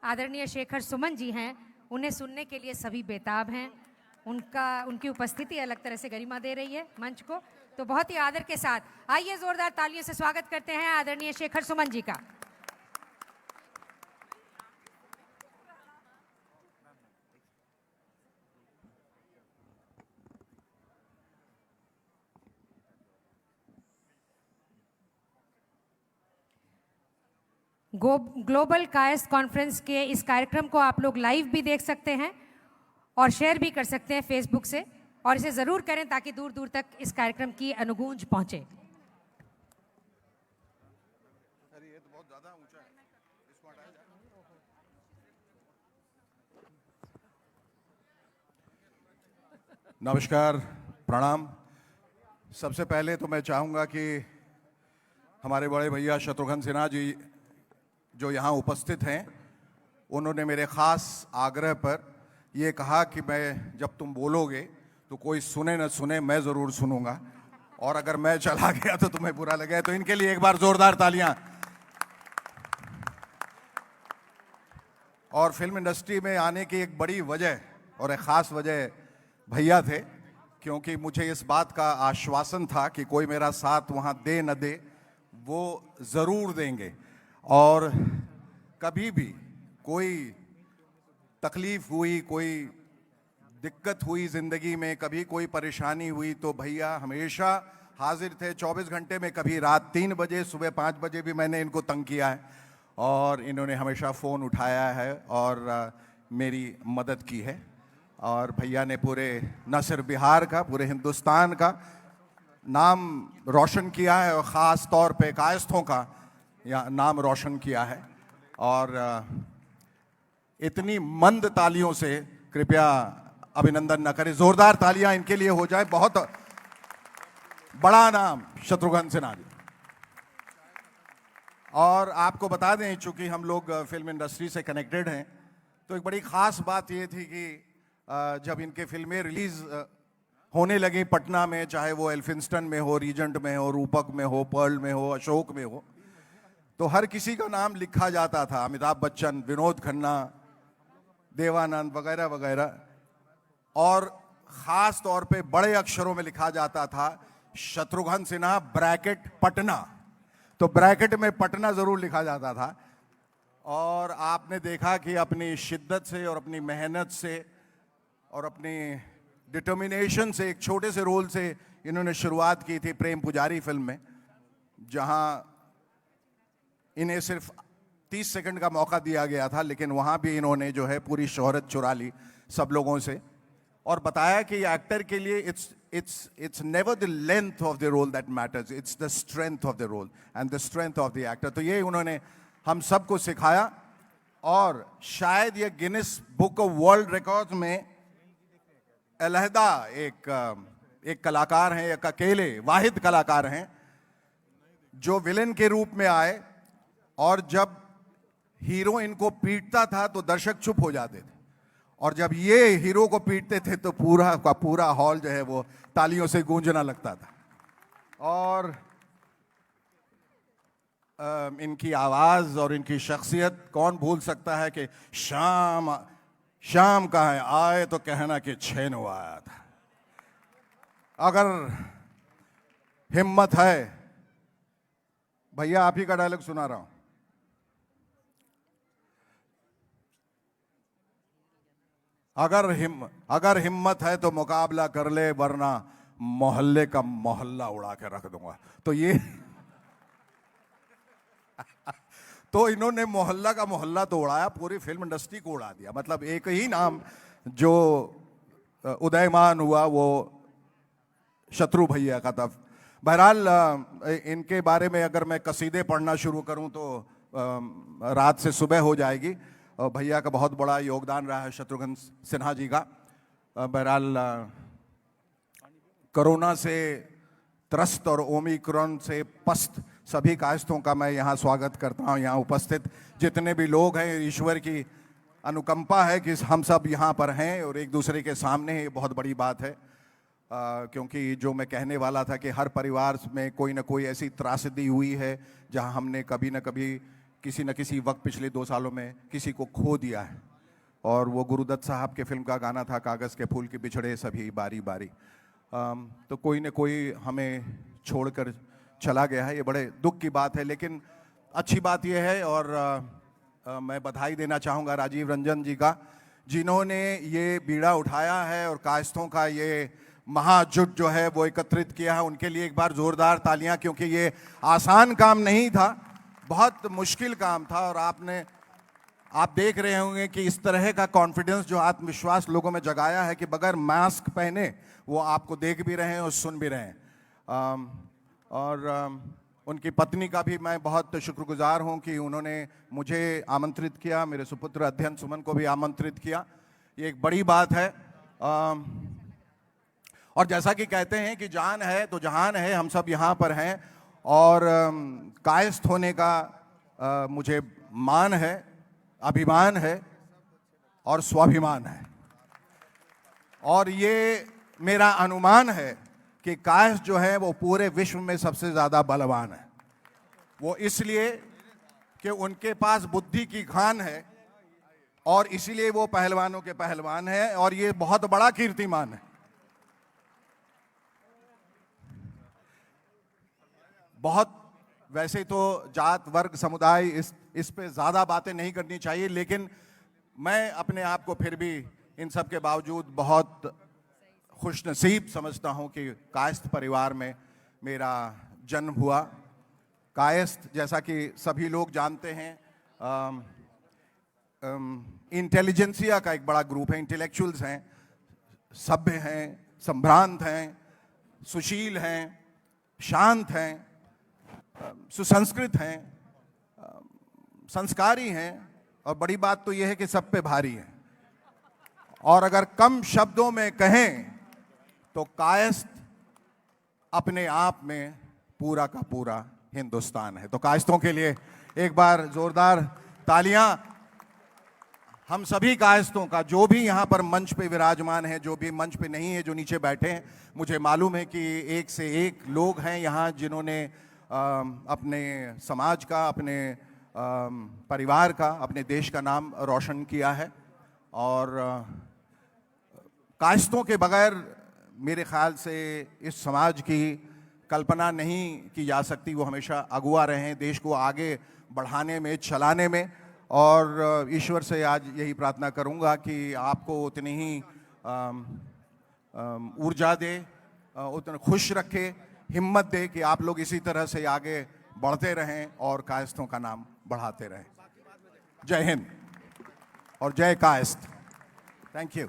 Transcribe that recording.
आदरणीय शेखर सुमन जी हैं, उन्हें सुनने के लिए सभी बेताब हैं। उनकी उपस्थिति अलग तरह से गरिमा दे रही है मंच को। तो बहुत ही आदर के साथ आइए जोरदार तालियों से स्वागत करते हैं आदरणीय शेखर सुमन जी का। ग्लोबल कायस्थ कॉन्फ्रेंस के इस कार्यक्रम को आप लोग लाइव भी देख सकते हैं और शेयर भी कर सकते हैं फेसबुक से, और इसे ज़रूर करें ताकि दूर दूर तक इस कार्यक्रम की अनुगूंज पहुंचे। नमस्कार, प्रणाम। सबसे पहले तो मैं चाहूँगा कि हमारे बड़े भैया शत्रुघ्न सिन्हा जी जो यहाँ उपस्थित हैं, उन्होंने मेरे ख़ास आग्रह पर ये कहा कि मैं जब तुम बोलोगे तो कोई सुने न सुने, मैं ज़रूर सुनूंगा, और अगर मैं चला गया तो तुम्हें बुरा लगे। तो इनके लिए एक बार ज़ोरदार तालियां। और फिल्म इंडस्ट्री में आने की एक बड़ी वजह और एक ख़ास वजह भैया थे, क्योंकि मुझे इस बात का आश्वासन था कि कोई मेरा साथ वहाँ दे न दे, वो ज़रूर देंगे। और कभी भी कोई तकलीफ हुई, कोई दिक्कत हुई ज़िंदगी में, कभी कोई परेशानी हुई, तो भैया हमेशा हाजिर थे 24 घंटे में। कभी रात 3 बजे, सुबह 5 बजे भी मैंने इनको तंग किया है और इन्होंने हमेशा फ़ोन उठाया है और मेरी मदद की है। और भैया ने पूरे न सिर्फ बिहार का, पूरे हिंदुस्तान का नाम रोशन किया है, और ख़ास तौर पे कायस्थों का या नाम रोशन किया है। और इतनी मंद तालियों से कृपया अभिनंदन न करें, जोरदार तालियां इनके लिए हो जाए। बहुत बड़ा नाम शत्रुघ्न सिन्हा जी। और आपको बता दें, चूंकि हम लोग फिल्म इंडस्ट्री से कनेक्टेड हैं, तो एक बड़ी ख़ास बात ये थी कि जब इनके फिल्में रिलीज़ होने लगी पटना में, चाहे वो एल्फिंस्टन में हो, रीजेंट में हो, रूपक में हो, पर्ल में हो, अशोक में हो, तो हर किसी का नाम लिखा जाता था। अमिताभ बच्चन, विनोद खन्ना, देवानंद वगैरह वगैरह। और ख़ास तौर पे बड़े अक्षरों में लिखा जाता था शत्रुघ्न सिन्हा ब्रैकेट पटना। तो ब्रैकेट में पटना ज़रूर लिखा जाता था। और आपने देखा कि अपनी शिद्दत से और अपनी मेहनत से और अपनी डिटर्मिनेशन से एक छोटे से रोल से इन्होंने शुरुआत की थी प्रेम पुजारी फिल्म में, जहां इन्हें सिर्फ 30 सेकंड का मौका दिया गया था, लेकिन वहां भी इन्होंने जो है पूरी शोहरत चुरा ली सब लोगों से, और बताया कि एक्टर के लिए it's never the length of the role that matters, it's the strength of the role and the strength of the actor. तो ये उन्होंने हम सबको सिखाया। और शायद ये Guinness Book of World Records में अलहदा एक कलाकार हैं, एक अकेले वाहिद कलाकार हैं जो विलेन के रूप में आए, और जब हीरो इनको पीटता था तो दर्शक चुप हो जाते थे, और जब ये हीरो को पीटते थे तो पूरा का पूरा हॉल जो है वो तालियों से गूंजना लगता था। और इनकी आवाज़ और इनकी शख्सियत कौन भूल सकता है कि शाम कहाँ है, आए तो कहना कि छेनो आया था। अगर हिम्मत है, भैया आप ही का डायलॉग सुना रहा हूं, अगर हिम्मत है तो मुकाबला कर ले, वरना मोहल्ले का मोहल्ला उड़ा के रख दूंगा। तो ये तो इन्होंने मोहल्ला का मोहल्ला तो उड़ाया, पूरी फिल्म इंडस्ट्री को उड़ा दिया। मतलब एक ही नाम जो उदयमान हुआ वो शत्रु भैया का था। बहरहाल इनके बारे में अगर मैं कसीदे पढ़ना शुरू करूं तो रात से सुबह हो जाएगी। भैया का बहुत बड़ा योगदान रहा है शत्रुघ्न सिन्हा जी का। बहरहाल कोरोना से त्रस्त और ओमिक्रॉन से पस्त सभी कायस्थों का मैं यहाँ स्वागत करता हूँ। यहाँ उपस्थित जितने भी लोग हैं, ईश्वर की अनुकंपा है कि हम सब यहाँ पर हैं और एक दूसरे के सामने हैं। ये बहुत बड़ी बात है, क्योंकि जो मैं कहने वाला था कि हर परिवार में कोई ना कोई ऐसी त्रासदी हुई है जहाँ हमने कभी ना कभी किसी न किसी वक्त पिछले 2 सालों में किसी को खो दिया है, और वो गुरुदत्त साहब के फिल्म का गाना था, कागज़ के फूल के बिछड़े सभी बारी बारी। तो कोई न कोई हमें छोड़कर चला गया है, ये बड़े दुख की बात है। लेकिन अच्छी बात ये है, और मैं बधाई देना चाहूँगा राजीव रंजन जी का, जिन्होंने ये बीड़ा उठाया है और कायस्थों का ये महाजुट जो है वो एकत्रित किया है। उनके लिए एक बार जोरदार तालियां, क्योंकि ये आसान काम नहीं था, बहुत मुश्किल काम था। और आप देख रहे होंगे कि इस तरह का कॉन्फिडेंस, जो आत्मविश्वास लोगों में जगाया है कि बगैर मास्क पहने वो आपको देख भी रहे हैं और सुन भी रहे हैं। उनकी पत्नी का भी मैं बहुत शुक्रगुजार हूं कि उन्होंने मुझे आमंत्रित किया, मेरे सुपुत्र अध्ययन सुमन को भी आमंत्रित किया। ये एक बड़ी बात है। और जैसा कि कहते हैं कि जान है तो जहान है, हम सब यहाँ पर हैं, और कायस्थ होने का मुझे मान है, अभिमान है और स्वाभिमान है। और ये मेरा अनुमान है कि कायस्थ जो है वो पूरे विश्व में सबसे ज्यादा बलवान है। वो इसलिए कि उनके पास बुद्धि की खान है, और इसीलिए वो पहलवानों के पहलवान है, और ये बहुत बड़ा कीर्तिमान है। बहुत वैसे तो जात वर्ग समुदाय इस पे ज़्यादा बातें नहीं करनी चाहिए, लेकिन मैं अपने आप को फिर भी इन सब के बावजूद बहुत खुशनसीब समझता हूं कि कायस्थ परिवार में मेरा जन्म हुआ। कायस्थ, जैसा कि सभी लोग जानते हैं, इंटेलिजेंसिया का एक बड़ा ग्रुप है। इंटेलेक्चुअल्स हैं, सभ्य हैं, संभ्रांत हैं, सुशील हैं, शांत हैं, सुसंस्कृत हैं, संस्कारी हैं, और बड़ी बात तो यह है कि सब पे भारी हैं। और अगर कम शब्दों में कहें तो कायस्थ अपने आप में पूरा का पूरा हिंदुस्तान है। तो कायस्थों के लिए एक बार जोरदार तालियां हम सभी कायस्थों का, जो भी यहाँ पर मंच पे विराजमान है, जो भी मंच पे नहीं है, जो नीचे बैठे हैं। मुझे मालूम है कि एक से एक लोग हैं यहाँ जिन्होंने अपने समाज का, अपने परिवार का, अपने देश का नाम रोशन किया है। और कायस्थों के बगैर मेरे ख्याल से इस समाज की कल्पना नहीं की जा सकती। वो हमेशा अगुआ रहे हैं देश को आगे बढ़ाने में, चलाने में। और ईश्वर से आज यही प्रार्थना करूंगा कि आपको उतनी ही ऊर्जा दे, उतना खुश रखे, हिम्मत दे कि आप लोग इसी तरह से आगे बढ़ते रहें और कायस्थों का नाम बढ़ाते रहें। जय हिंद और जय कायस्थ। Thank you.